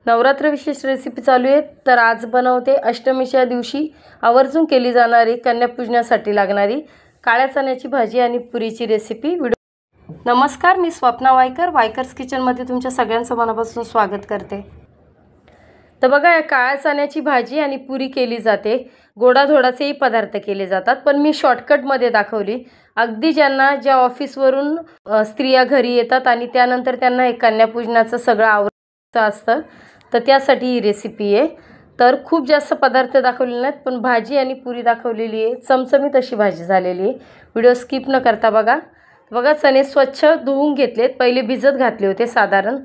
नवरात्र विशेष रेसिपी चालू आहे। तर आज बनवते अष्टमीच्या दिवशी आवर्जून केली जाणारी कन्यापूजनासाठी लागणारी काळ्या चण्याची भाजी आणि पुरीची रेसिपी व्हिडिओ। नमस्कार, मी स्वप्ना वायकर, वायकर्स किचनमध्ये तुमच्या सगळ्यांचं मनापासून स्वागत करते। तर बघा, या काळ्या चण्याची भाजी आणि पुरी केली जाते। गोडाधोडाचेही पदार्थ केले जातात, पण मी शॉर्टकटमध्ये दाखवली। अगदी ज्या ऑफिसवरून स्त्रिया घरी येतात आणि त्यानंतर त्यांना हे कन्यापूजनाचं सगळं आवरायचं असतं, तर त्यासाठी ही रेसिपी आहे। तर खूप जास्त पदार्थ दाखवलेले नाहीत, पण भाजी आणि पुरी दाखवलेली आहे। चमचमीत अशी भाजी झालेली आहे। व्हिडिओ स्किप न करता बघा। चणे स्वच्छ धुवून घेतलेत। पहिले भिजत घातले होते, साधारण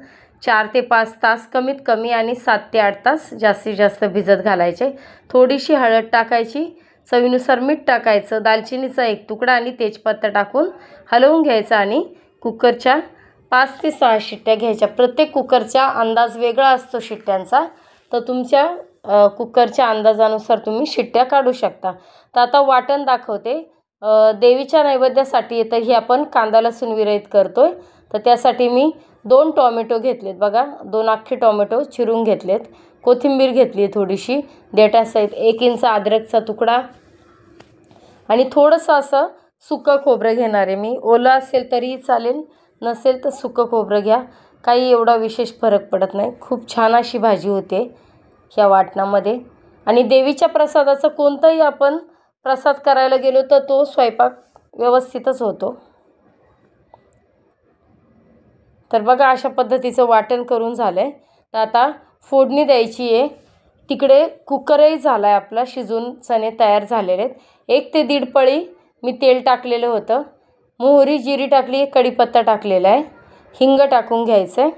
4 ते 5 तास कमीत कमी, आणि 7 ते 8 तास जास्तीत जास्त भिजत घालायचे। थोडीशी हळद टाकायची, चवीनुसार मीठ टाकायचं, दालचिनीचा 1 तुकडा आणि तेजपत्ता टाकून हलवून घ्यायचं आणि कुकरच्या 5 ते 6 शिट्ट्या घ्यायच्या। प्रत्येक कुकरचा अंदाज वेगळा असतो शिट्ट्यांचा, तर तुमच्या कुकरच्या अंदाजानुसार तुम्ही शिट्ट्या काढू शकता। तर आता वाटण दाखवते। देवीच्या नैवेद्यासाठी तर ही आपण कांदा लसूण विरहित करतोय, तर त्यासाठी मी 2 टोमॅटो घेतलेत। बघा, 2 अख्खे टोमॅटो चिरून घेतलेत। कोथिंबीर घेतली थोडीशी देठासहित, 1 इंच अद्रकचा तुकडा, आणि थोडंसं असं सुकं खोबरं घेणार आहे मी। ओलं असेल तरीही चालेल, नसेल तर सुकं खोबरं घ्या, काही एवढा विशेष फरक पडत नाही। खूप छान अशी भाजी होते ह्या वाटणामध्ये। आणि देवीच्या प्रसादाचा कोणताही आपण प्रसाद करायला गेलो तर तो स्वयंपाक व्यवस्थितच होतो। तर बघा, अशा पद्धतीचं वाटण करून झालंय। तर आता फोडणी द्यायची आहे। तिकडे कुकरही झालाय आपला शिजून, चणे तयार झालेले आहेत। 1 ते 1.5 पळी मी तेल टाकलेलं होतं। मोहरी जिरी टाकली, कढीपत्ता टाकलेला आहे, हिंग टाकून घ्यायचं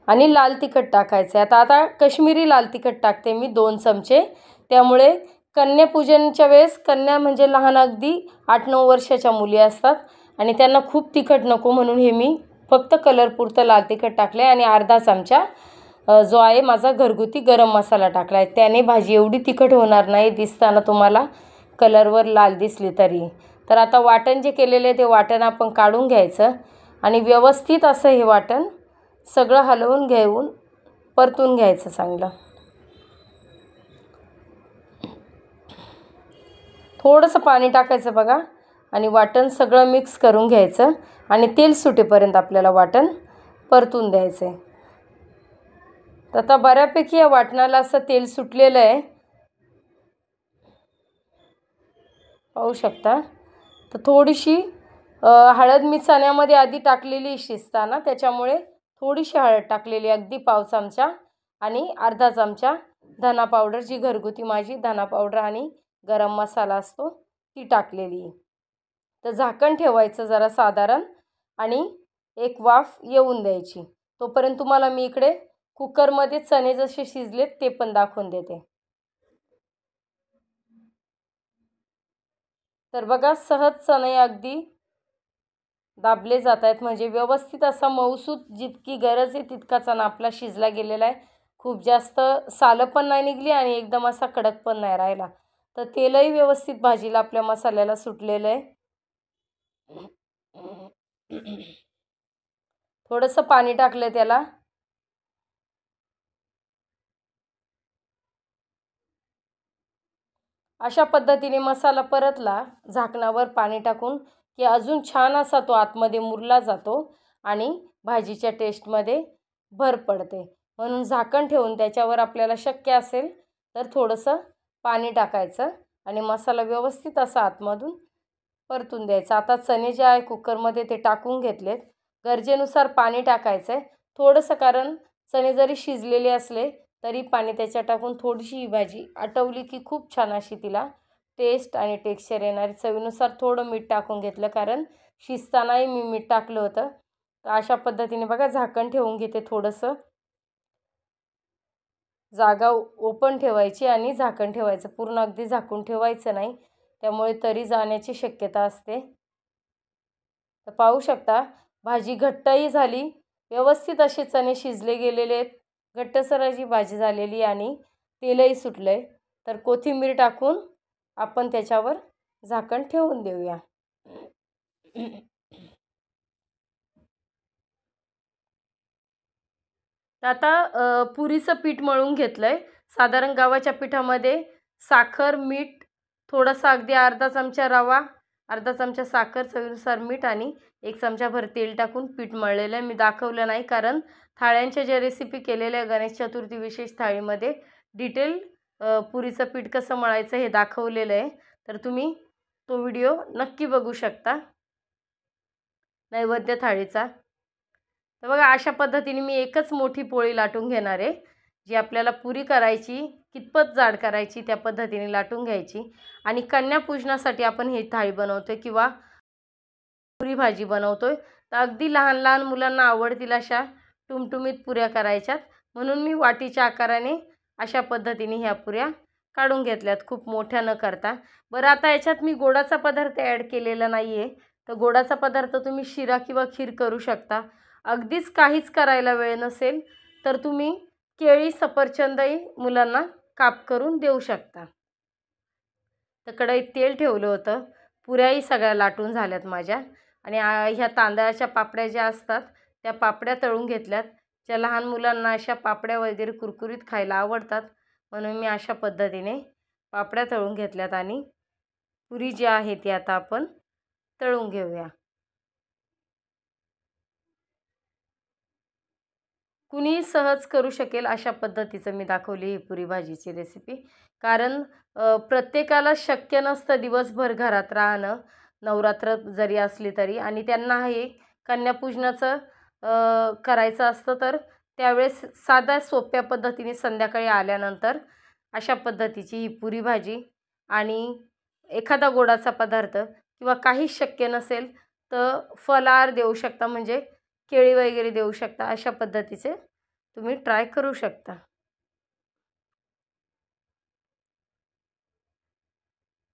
आणि लाल तिखट टाकायचं। आता काश्मीरी लाल तिखट टाकते मी 2 चमचे। त्यामुळे कन्यापूजनच्या वेळेस, कन्या म्हणजे लहान, अगदी 8-9 वर्षाच्या मुली असतात आणि त्यांना खूप तिखट नको, म्हणून हे मी फक्त कलरपुरतं लाल तिखट टाकले आणि अर्धा चमचा जो आहे माझा घरगुती गरम मसाला टाकला आहे। त्याने भाजी एवढी तिखट होणार नाही, दिसताना तुम्हाला कलरवर लाल दिसली तरी। तर आता वाटण जे केलेलं आहे ते वाटण आपण काढून घ्यायचं आणि व्यवस्थित असं हे वाटण सगळं हलवून घेऊन परतून घ्यायचं चांगलं। थोडंसं पाणी टाकायचं बघा, आणि वाटण सगळं मिक्स करून घ्यायचं आणि तेल सुटेपर्यंत आपल्याला वाटण परतून द्यायचं आहे। तर आता बऱ्यापैकी या वाटणाला असं तेल सुटलेलं आहे, पाहू शकता। तर थोडीशी हळद मी चण्यामध्ये आधी टाकलेली शिजताना, त्याच्यामुळे थोडीशी हळद टाकलेली, अगदी पाव चमचा, आणि अर्धा चमचा धना पावडर, जी घरगुती माझी धना पावडर आणि गरम मसाला असतो ती टाकलेली आहे। तर झाकण ठेवायचं जरा साधारण, आणि एक वाफ येऊन द्यायची। तोपर्यंत तुम्हाला मी इकडे कुकरमध्ये चणे जसे शिजलेत ते पण दाखवून देते। तर बघा, सहज चणे अगदी दाबले जात आहेत, म्हणजे व्यवस्थित असा मऊसूत, जितकी गरज आहे तितका चणा आपला शिजला गेलेला आहे। खूप जास्त सालं पण नाही निघली आणि एकदम असा कडक पण नाही राहिला। तर तेलही व्यवस्थित भाजीला आपल्या मसाल्याला सुटलेलं आहे। थोडंसं पाणी टाकलं त्याला। अशा पद्धतीने मसाला परतला झाकणावर पाणी टाकून, की अजून छान असा तो आतमध्ये मुरला जातो आणि भाजीच्या टेस्टमध्ये भर पडते। म्हणून झाकण ठेवून त्याच्यावर आपल्याला शक्य असेल तर थोडंसं पाणी टाकायचं आणि मसाला व्यवस्थित असा आतमधून परतून द्यायचा। आता चणे जे आहे कुकरमध्ये ते टाकून घेतलेत। गरजेनुसार पाणी टाकायचं आहे थोडंसं, कारण चणे जरी शिजलेले असले तरी पाणी त्याच्यात टाकून थोडीशी ही भाजी आटवली की खूप छान अशी तिला टेस्ट आणि टेक्स्चर येणार। चवीनुसार थोडं मीठ टाकून घेतलं, कारण शिजतानाही मी मीठ टाकलं होतं। तर अशा पद्धतीने बघा, झाकण ठेवून घेते। थोडंसं जागा ओपन ठेवायची आणि झाकण ठेवायचं, पूर्ण अगदी झाकून ठेवायचं नाही, त्यामुळे तरी जाण्याची शक्यता असते। तर पाहू शकता, भाजी घट्टही झाली, व्यवस्थित असे चणे शिजले गेलेले आहेत, घट्टसर अशी भाजी झालेली आणि तेलही सुटलंय। तर कोथिंबीर टाकून आपण त्याच्यावर झाकण ठेवून देऊया। तर आता पुरीचं पीठ मळून घेतलं आहे. साधारण गव्हाच्या पिठामध्ये साखर, मीठ, थोडासा अगदी अर्धा चमचा रवा, अर्धा चमचा साखर, चवीनुसार मीठ आणि 1 चमचाभर तेल टाकून पीठ मळलेलं आहे. मी दाखवलं नाही कारण थाळ्यांच्या ज्या रेसिपी केलेल्या गणेश चतुर्थी विशेष थाळीमध्ये डिटेल पुरीचं पीठ कसं मळायचं हे दाखवलेलं आहे. तर तुम्ही तो व्हिडिओ नक्की बघू शकता नैवेद्य थाळीचा. तर बघा अशा पद्धतीने मी एकच मोठी पोळी लाटून घेणार आहे. जी आपल्याला पुरी करायची, कितपत जाड करायची त्या पद्धतीने लाटून घ्यायची. आणि कन्यापूजनासाठी आपण ही थाळी बनवतोय किंवा पुरी भाजी बनवतोय. तर अगदी लहान लहान मुलांना आवडतील अशा टुमटुमीत पुऱ्या करायच्यात, म्हणून मी वाटीच्या आकाराने अशा पद्धतीने ह्या पुऱ्या काढून घेतल्यात, खूप मोठ्या न करता. बरं, आता याच्यात मी गोडाचा पदार्थ ॲड केलेला नाही आहे. तर गोडाचा पदार्थ तुम्ही शिरा किंवा खीर करू शकता. अगदीच काहीच करायला वेळ नसेल तर तुम्ही केळी, सफरचंदही मुलांना काप करून देऊ शकता. तर कढईत तेल ठेवलं होतं. पुऱ्याही सगळ्या लाटून झाल्यात माझ्या. आणि ह्या तांदळाच्या पापड्या ज्या असतात त्या पापड्या तळून घेतल्यात. ज्या लहान मुलांना अशा पापड्या वगैरे कुरकुरीत खायला आवडतात, म्हणून मी अशा पद्धतीने पापड्या तळून घेतल्यात. आणि पुरी जी आहे ती आता आपण तळून घेऊया. कुणीही सहज करू शकेल अशा पद्धतीचं मी दाखवली ही पुरी भाजीची रेसिपी. कारण प्रत्येकाला शक्य नसतं दिवसभर घरात राहणं, नवरात्र जरी असली तरी. आणि त्यांना हे कन्यापूजनाचं करायचं असतं, तर त्यावेळेस साध्या सोप्या पद्धतीने संध्याकाळी आल्यानंतर अशा पद्धतीची ही पुरी भाजी आणि एखादा गोडाचा पदार्थ किंवा काही शक्य नसेल तर फलाहार देऊ शकता, म्हणजे केळी वगैरे देऊ शकता. अशा पद्धतीचे तुम्ही ट्राय करू शकता.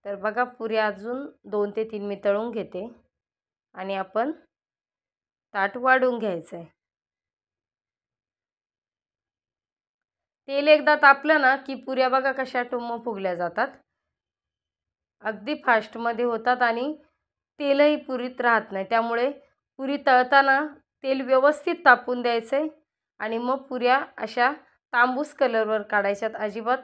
तर बघा, पुरी अजून 2 ते 3 मी तळून घेते आणि आपण ताट वाढून घ्यायचं आहे. तेल एकदा तापलं ना की पुऱ्या बघा कशा टुम्म फुगल्या जातात. अगदी फास्टमध्ये होतात आणि तेलही पुरीत राहत नाही. त्यामुळे पुरी तळताना तेल व्यवस्थित तापून द्यायचं आहे आणि मग पुऱ्या अशा तांबूस कलरवर काढायच्यात. अजिबात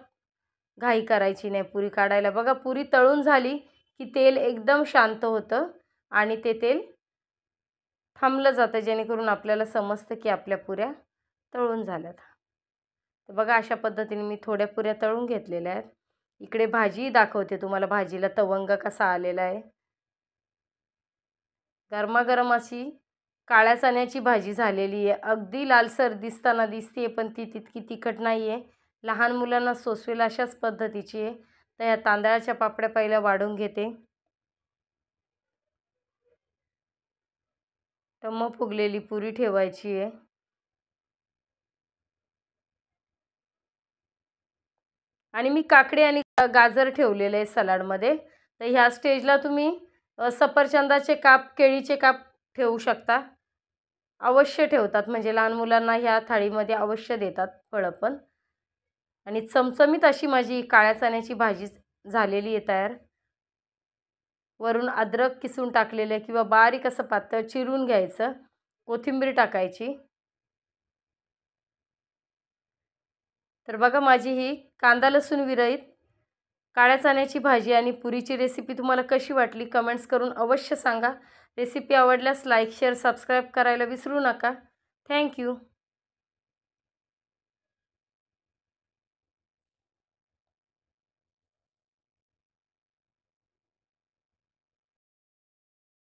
घाई करायची नाही पुरी काढायला. बघा, पुरी तळून झाली की तेल एकदम शांत होतं आणि ते तेल थांबलं जातं, जेणेकरून आपल्याला समजतं की आपल्या पुऱ्या तळून झाल्यात. तर बघा अशा पद्धतीने मी थोड्या पुऱ्या तळून घेतलेल्या आहेत. इकडे भाजी दाखवते तुम्हाला, भाजीला तवंग कसा आलेला आहे. गरमागरम अशी काळ्या चण्याची भाजी झालेली आहे. अगदी लालसर दिसताना दिसते, पण ती तितकी तिखट नाही आहे. लहान मुलांना सोसवेल अशाच पद्धतीची आहे. तर या तांदळाच्या पापड्या पहिल्या वाढून घेते. टम्म फुगलेली पुरी ठेवायची आहे. आणि मी काकडी आणि गाजर ठेवलेले आहे सलाडमध्ये. तर ह्या स्टेजला तुम्ही सफरचंदाचे काप, केळीचे काप ठेवू शकता. अवश्य ठेवतात, म्हणजे लहान मुलांना ह्या थाळीमध्ये अवश्य देतात फळं पण. आणि चमचमीत अशी माझी काळ्या चण्याची भाजी झालेली आहे तयार. वरून अद्रक किसून टाकलेले किंवा बारीक असं पातळ चिरून घ्यायचं, कोथिंबीर टाकायची. तर बघा, माझी ही कांदा लसूण विरहित काळ्या चण्याची भाजी आणि पुरीची रेसिपी तुम्हाला कशी वाटली कमेंट्स करून अवश्य सांगा. रेसिपी आवडल्यास लाईक, शेअर, सबस्क्राईब करायला विसरू नका. थँक्यू.